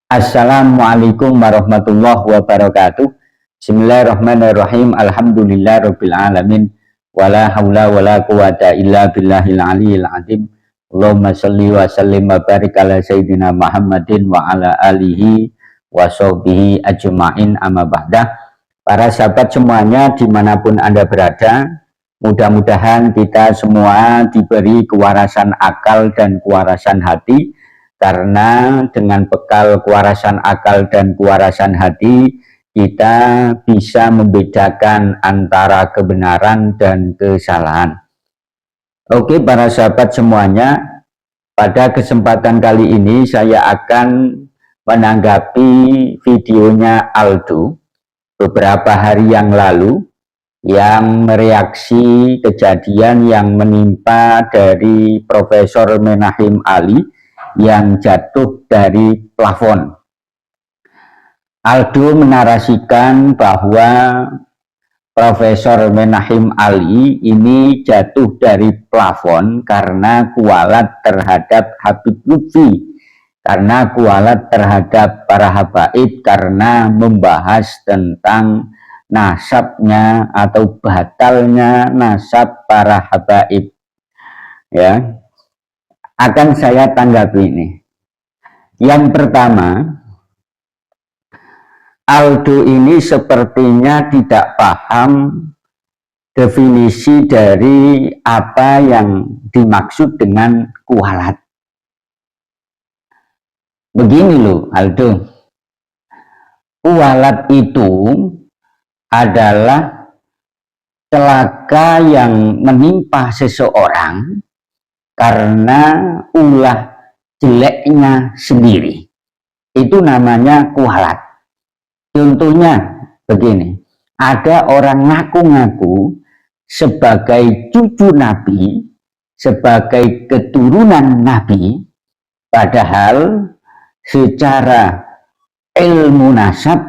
Assalamualaikum warahmatullahi wabarakatuh. Bismillahirrahmanirrahim. Alhamdulillahirabbil alamin. Wala haula wala quwata illa billahil aliyil azim. Allahumma shalli wa sallim wa barik ala sayyidina Muhammadin wa ala alihi wa sahbihi ajma'in, amma ba'dah. Para sahabat semuanya dimanapun Anda berada, mudah-mudahan kita semua diberi kewarasan akal dan kewarasan hati, karena dengan bekal kewarasan akal dan kewarasan hati, kita bisa membedakan antara kebenaran dan kesalahan. Oke, para sahabat semuanya, pada kesempatan kali ini saya akan menanggapi videonya Aldo beberapa hari yang lalu yang mereaksi kejadian yang menimpa dari Profesor Menahim Ali yang jatuh dari plafon. Aldo menarasikan bahwa Profesor Menahim Ali ini jatuh dari plafon karena kualat terhadap Habib Lutfi, karena kualat terhadap para habaib, karena membahas tentang nasabnya atau batalnya nasab para habaib. Ya, akan saya tanggapi ini. Yang pertama, Aldo ini sepertinya tidak paham definisi dari apa yang dimaksud dengan kualat. Begini loh Aldo, kualat itu adalah celaka yang menimpa seseorang karena ulah jeleknya sendiri. Itu namanya kualat. Contohnya begini, ada orang ngaku-ngaku sebagai cucu Nabi, sebagai keturunan Nabi, padahal secara ilmu nasab,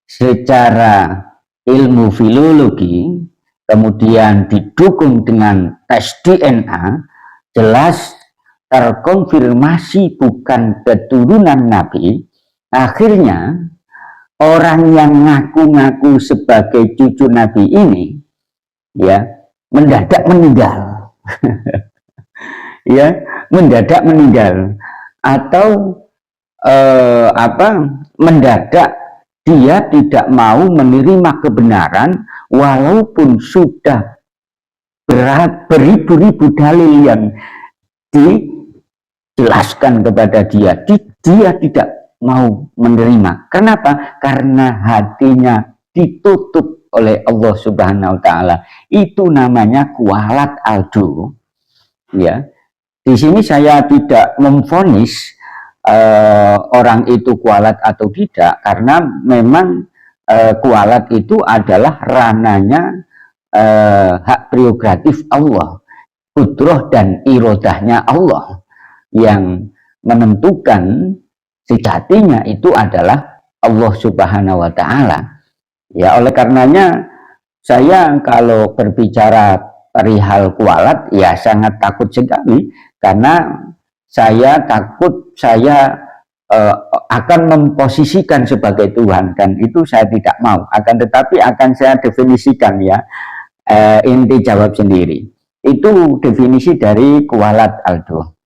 secara ilmu filologi, kemudian didukung dengan tes DNA, jelas terkonfirmasi bukan keturunan Nabi. Akhirnya orang yang ngaku-ngaku sebagai cucu Nabi ini ya mendadak meninggal. Ya, mendadak meninggal, atau mendadak dia tidak mau menerima kebenaran walaupun sudah beribu-ribu dalil yang dijelaskan kepada dia. Dia tidak mau menerima. Kenapa? Karena hatinya ditutup oleh Allah Subhanahu wa Ta'ala. Itu namanya kualat Aldo. Ya, di sini saya tidak memvonis orang itu kualat atau tidak, karena memang kualat itu adalah rananya hak prerogatif Allah, qudrah dan irodahnya Allah yang menentukan. Sejatinya itu adalah Allah Subhanahu wa Ta'ala. Ya, oleh karenanya saya kalau berbicara perihal kualat ya sangat takut sekali, karena saya takut saya akan memposisikan sebagai Tuhan, dan itu saya tidak mau. Akan tetapi akan saya definisikan ya, inti jawab sendiri. Itu definisi dari kualat Aldo.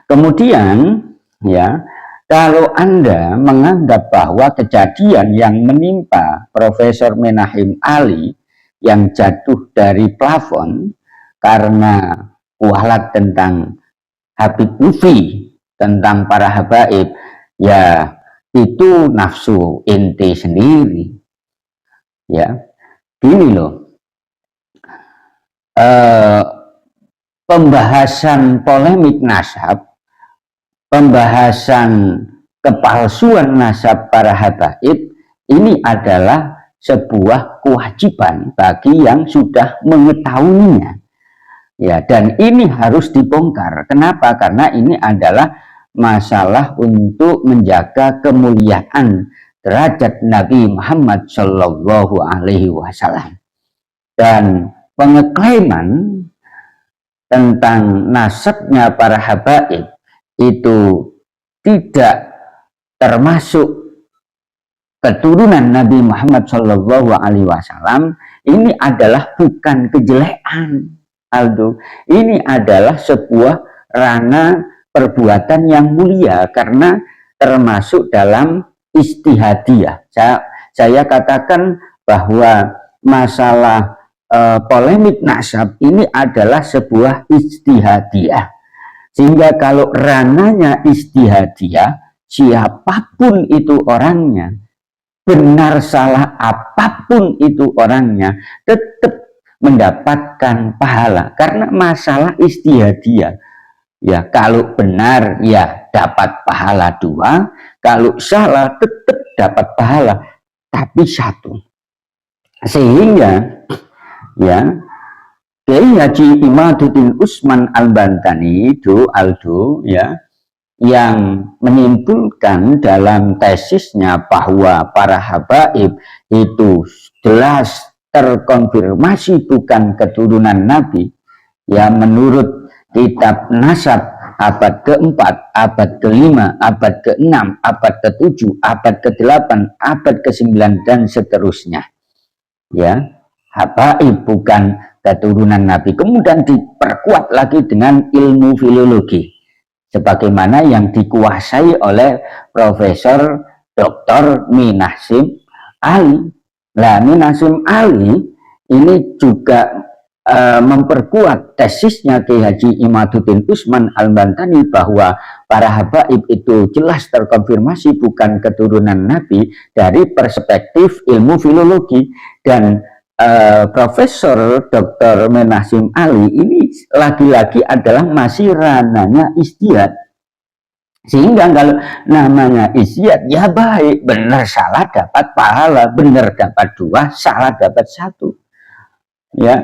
Kemudian ya, kalau Anda menganggap bahwa kejadian yang menimpa Profesor Menahim Ali yang jatuh dari plafon karena kualat tentang Habib Lutfi, tentang para habaib, ya itu nafsu inti sendiri. Ya, gini loh, pembahasan polemik nasab, pembahasan kepalsuan nasab para habaib ini adalah sebuah kewajiban bagi yang sudah mengetahuinya. Ya, dan ini harus dibongkar. Kenapa? Karena ini adalah masalah untuk menjaga kemuliaan derajat Nabi Muhammad Shallallahu Alaihi Wasallam. Dan pengeklaiman tentang nasabnya para habaib itu tidak termasuk keturunan Nabi Muhammad Shallallahu Alaihi Wasallam, ini adalah bukan kejelekan, Aldo. Ini adalah sebuah ranah perbuatan yang mulia karena termasuk dalam istihadiyah. Saya katakan bahwa masalah polemik nasab ini adalah sebuah istihadiyah. Sehingga kalau ranahnya istihadiyah, siapapun itu orangnya, benar salah apapun itu orangnya, tetap mendapatkan pahala karena masalah istihadiyah. Ya, kalau benar ya dapat pahala 2, kalau salah tetap dapat pahala tapi 1. Sehingga ya Kiai Haji Imaduddin Usman Al-Bantani itu Aldo ya, yang menyimpulkan dalam tesisnya bahwa para habaib itu jelas terkonfirmasi bukan keturunan Nabi, ya menurut kitab Nasab abad ke-4, abad ke-5, abad ke-6, abad ke-7, abad ke-8, abad ke-9 dan seterusnya. Ya, habaib bukan keturunan Nabi. Kemudian diperkuat lagi dengan ilmu filologi sebagaimana yang dikuasai oleh Profesor Dr. Minasim Ali. Nah, Minasim Ali ini juga memperkuat tesisnya Kiai Haji Imaduddin Usman Al-Bantani bahwa para habaib itu jelas terkonfirmasi bukan keturunan Nabi dari perspektif ilmu filologi. Dan Profesor Dr. Minasim Ali ini lagi-lagi adalah masih ranahnya istihad. Sehingga kalau namanya istihad ya baik, benar salah dapat pahala, benar dapat 2, salah dapat 1. Ya,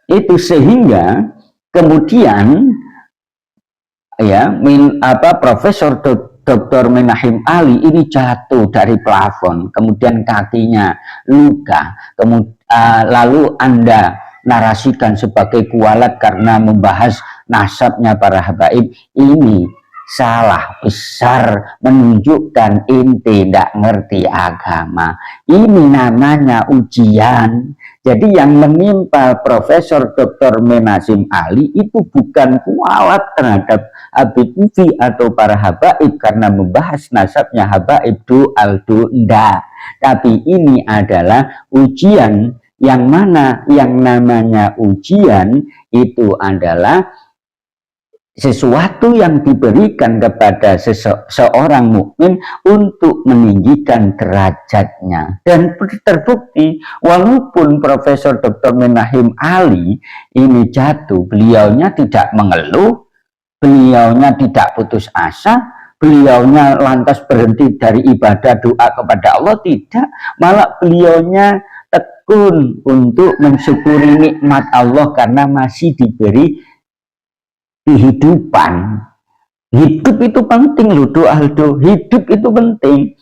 itu sehingga kemudian ya Profesor Dr. Menahim Ali ini jatuh dari plafon, kemudian kakinya luka, lalu Anda narasikan sebagai kualat karena membahas nasabnya para habaib. Ini salah besar, menunjukkan inti tidak ngerti agama. Ini namanya ujian. Jadi yang menimpa Profesor Dr. Minasim Ali itu bukan kualat terhadap Habib Ufi atau para habaib karena membahas nasabnya habaib Aldo, enggak. Tapi ini adalah ujian, yang mana yang namanya ujian itu adalah sesuatu yang diberikan kepada seorang mukmin untuk meninggikan derajatnya. Dan terbukti walaupun Profesor Dr. Menahim Ali ini jatuh, beliaunya tidak mengeluh, beliaunya tidak putus asa, beliaunya lantas berhenti dari ibadah doa kepada Allah, tidak. Malah beliaunya tekun untuk mensyukuri nikmat Allah karena masih diberi kehidupan. Hidup itu penting loh Aldo, hidup itu penting.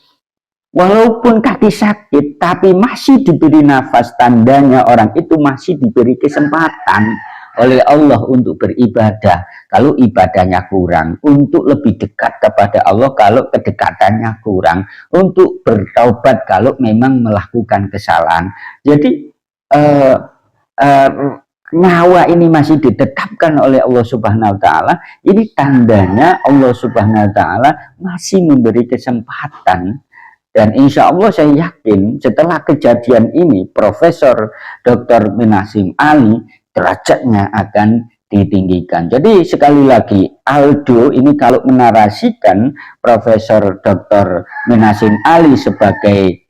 Walaupun kaki sakit tapi masih diberi nafas, tandanya orang itu masih diberi kesempatan oleh Allah untuk beribadah. Kalau ibadahnya kurang, untuk lebih dekat kepada Allah kalau kedekatannya kurang, untuk bertaubat kalau memang melakukan kesalahan. Jadi nyawa ini masih ditetapkan oleh Allah Subhanahu wa Ta'ala. Ini tandanya Allah Subhanahu wa Ta'ala masih memberi kesempatan. Dan insya Allah saya yakin setelah kejadian ini Profesor Dr. Minasim Ali derajatnya akan ditinggikan. Jadi sekali lagi Aldo ini kalau menarasikan Profesor Dr. Minasim Ali sebagai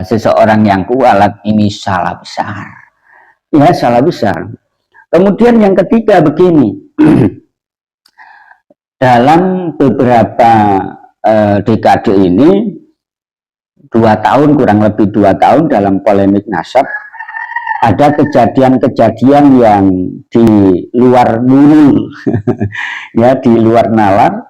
seseorang yang kualat, ini salah besar. Ya, salah besar. Kemudian yang ketiga begini, dalam beberapa dekade ini, 2 tahun, kurang lebih 2 tahun dalam polemik nasab, ada kejadian-kejadian yang di luar nurul, ya, di luar nalar.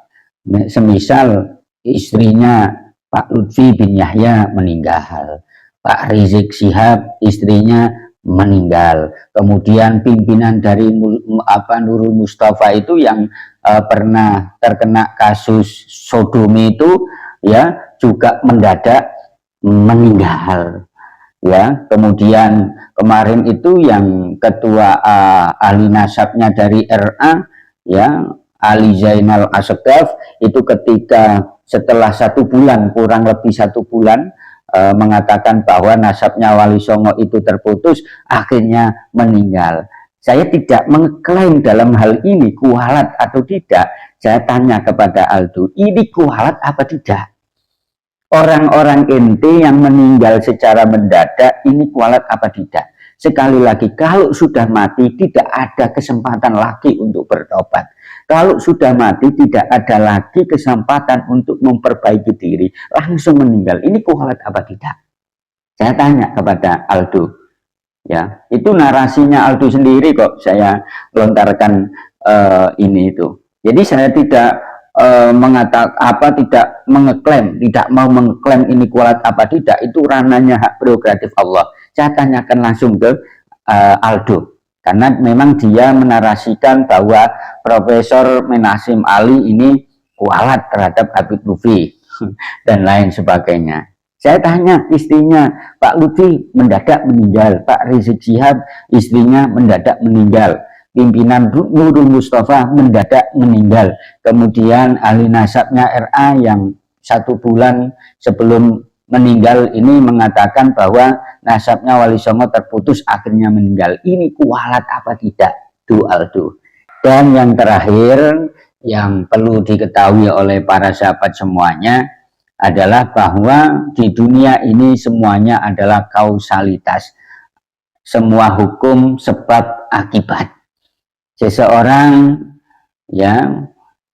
Semisal istrinya Pak Lutfi bin Yahya meninggal, Pak Rizik Syihab istrinya meninggal, kemudian pimpinan dari Nurul Mustafa itu yang pernah terkena kasus sodomi itu ya juga mendadak meninggal. Ya, kemudian kemarin itu yang ketua ahli nasabnya dari RA, ya, Ali Zainal Asegaf, itu ketika setelah 1 bulan, kurang lebih 1 bulan, mengatakan bahwa nasabnya Wali Songo itu terputus, akhirnya meninggal. Saya tidak mengklaim dalam hal ini kualat atau tidak. Saya tanya kepada Aldo, ini kualat apa tidak? Orang-orang ente yang meninggal secara mendadak ini kualat apa tidak? Sekali lagi, kalau sudah mati tidak ada kesempatan lagi untuk bertobat. Kalau sudah mati tidak ada lagi kesempatan untuk memperbaiki diri, langsung meninggal. Ini kualat apa tidak? Saya tanya kepada Aldo. Ya, itu narasinya Aldo sendiri kok saya lontarkan ini itu. Jadi saya tidak mengatakan apa, tidak mengeklaim, tidak mau mengeklaim ini kualat apa tidak, itu ranahnya hak prerogatif Allah. Saya tanyakan langsung ke Aldo, karena memang dia menarasikan bahwa Profesor Menasim Ali ini kualat terhadap Habib Lutfi dan lain sebagainya. Saya tanya istrinya, Pak Lutfi mendadak meninggal, Pak Rizik Syihab istrinya mendadak meninggal, pimpinan Nurul Mustafa mendadak meninggal, kemudian ahli nasabnya RA yang 1 bulan sebelum meninggal ini mengatakan bahwa nasabnya Wali Songo terputus, akhirnya meninggal. Ini kualat apa tidak? Aldo. Dan yang terakhir yang perlu diketahui oleh para sahabat semuanya adalah bahwa di dunia ini semuanya adalah kausalitas. Semua hukum sebab akibat. Seseorang yang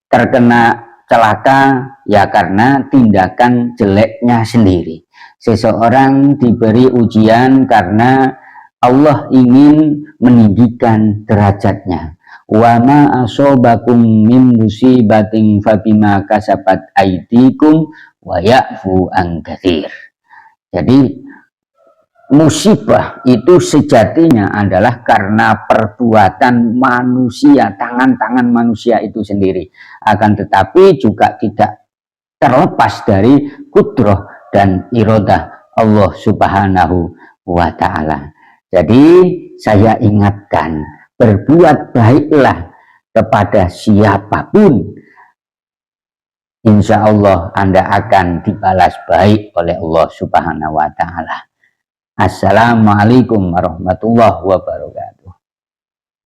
terkena celaka ya karena tindakan jeleknya sendiri. Seseorang diberi ujian karena Allah ingin meninggikan derajatnya. Wa ma asobakum min musibatin fabima kasabat aidikum wa ya'fu an katsir. Jadi musibah itu sejatinya adalah karena perbuatan manusia, tangan-tangan manusia itu sendiri. Akan tetapi juga tidak terlepas dari kudrah dan iradah Allah Subhanahu wa Ta'ala. Jadi saya ingatkan, berbuat baiklah kepada siapapun, insya Allah Anda akan dibalas baik oleh Allah Subhanahu wa Ta'ala. Assalamualaikum warahmatullahi wabarakatuh.